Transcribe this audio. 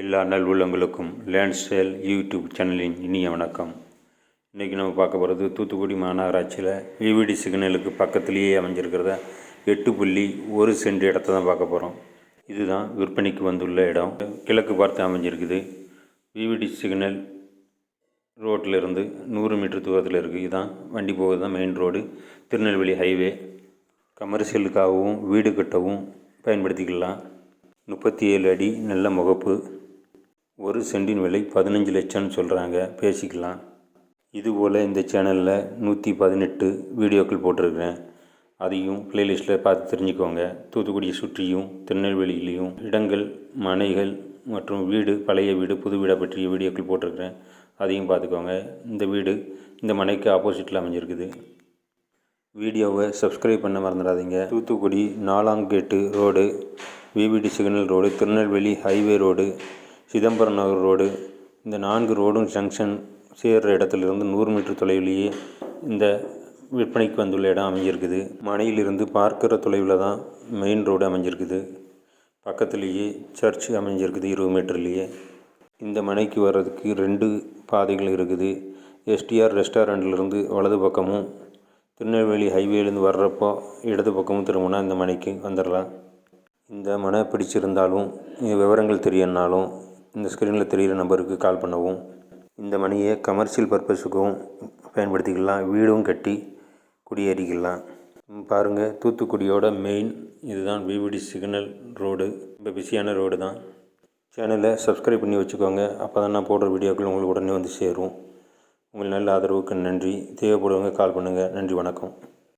எல்லா நல்வுள்ளங்களுக்கும் land sale YouTube சேனலின் இனிய வணக்கம். இன்றைக்கி நம்ம பார்க்க போகிறது தூத்துக்குடி மாநகராட்சியில் விவிடி சிக்னலுக்கு பக்கத்துலேயே அமைஞ்சிருக்கிறத 8.1 சென்ட் இடத்த தான் பார்க்க போகிறோம். இதுதான் விற்பனைக்கு வந்துள்ள இடம். கிழக்கு பார்த்து அமைஞ்சிருக்குது. விவிடி சிக்னல் ரோட்டில் இருந்து 100 மீட்டர் தூரத்தில் இருக்குது. இதுதான் வண்டி போகிறது தான் மெயின் ரோடு, திருநெல்வேலி ஹைவே. கமர்ஷியலுக்காகவும் வீடு கட்டவும் பயன்படுத்திக்கலாம். 37 அடி நல்ல முகப்பு. 1 சென்டின் விலை 15 லட்சம்னு சொல்கிறாங்க, பேசிக்கலாம். இதுபோல் இந்த சேனலில் 118 வீடியோக்கள் போட்டிருக்கிறேன். அதையும் ப்ளேலிஸ்ட்டில் பார்த்து தெரிஞ்சுக்கோங்க. தூத்துக்குடியை சுற்றியும் திருநெல்வேலியிலையும் இடங்கள், மனைகள் மற்றும் வீடு, பழைய வீடு, புது வீடை பற்றிய வீடியோக்கள் போட்டிருக்கிறேன். அதையும் பார்த்துக்கோங்க. இந்த வீடு இந்த மனைக்கு ஆப்போசிட்டில் அமைஞ்சிருக்குது. வீடியோவை சப்ஸ்கிரைப் பண்ண மறந்துடாதீங்க. தூத்துக்குடி 4ஆம் gate road, VVD signal road, Tirunelveli highway road, Chidambaram Nagar road, இந்த 4 ரோடும் ஜங்ஷன் சேர்கிற இடத்துலேருந்து 100 மீட்டர் தொலைவிலேயே இந்த விற்பனைக்கு வந்துள்ள இடம் அமைஞ்சிருக்குது. மனையிலிருந்து பார்க்குற தொலைவில் தான் மெயின் ரோடு அமைஞ்சிருக்குது. பக்கத்துலேயே சர்ச் அமைஞ்சிருக்குது 20 மீட்டர்லேயே. இந்த மனைக்கு வர்றதுக்கு 2 பாதைகள் இருக்குது. எஸ்டிஆர் ரெஸ்டாரண்ட்லேருந்து வலது பக்கமும், திருநெல்வேலி ஹைவேலேருந்து வர்றப்போ இடது பக்கமும் திரும்பினா இந்த மனைக்கு வந்துடலாம். இந்த மனை பிடிச்சிருந்தாலும் விவரங்கள் தெரியணுன்னாலும் இந்த ஸ்க்ரீனில் தெரிகிற நம்பருக்கு கால் பண்ணவும். இந்த மனையை கமர்ஷியல் பர்பஸுக்கும் பயன்படுத்திக்கலாம். வீடும் கட்டி குடியேறிக்கலாம். பாருங்கள், தூத்துக்குடியோட மெயின் இதுதான் விவிடி சிக்னல் ரோடு. ரொம்ப பிஸியான ரோடு தான். சேனலை சப்ஸ்கிரைப் பண்ணி வச்சுக்கோங்க. அப்போ தான் நான் போடுற வீடியோக்கள் உங்களுக்கு உடனே வந்து சேரும். உங்கள் நல்ல ஆதரவுக்கு நன்றி. தேவைப்படுவங்க கால் பண்ணுங்கள். நன்றி, வணக்கம்.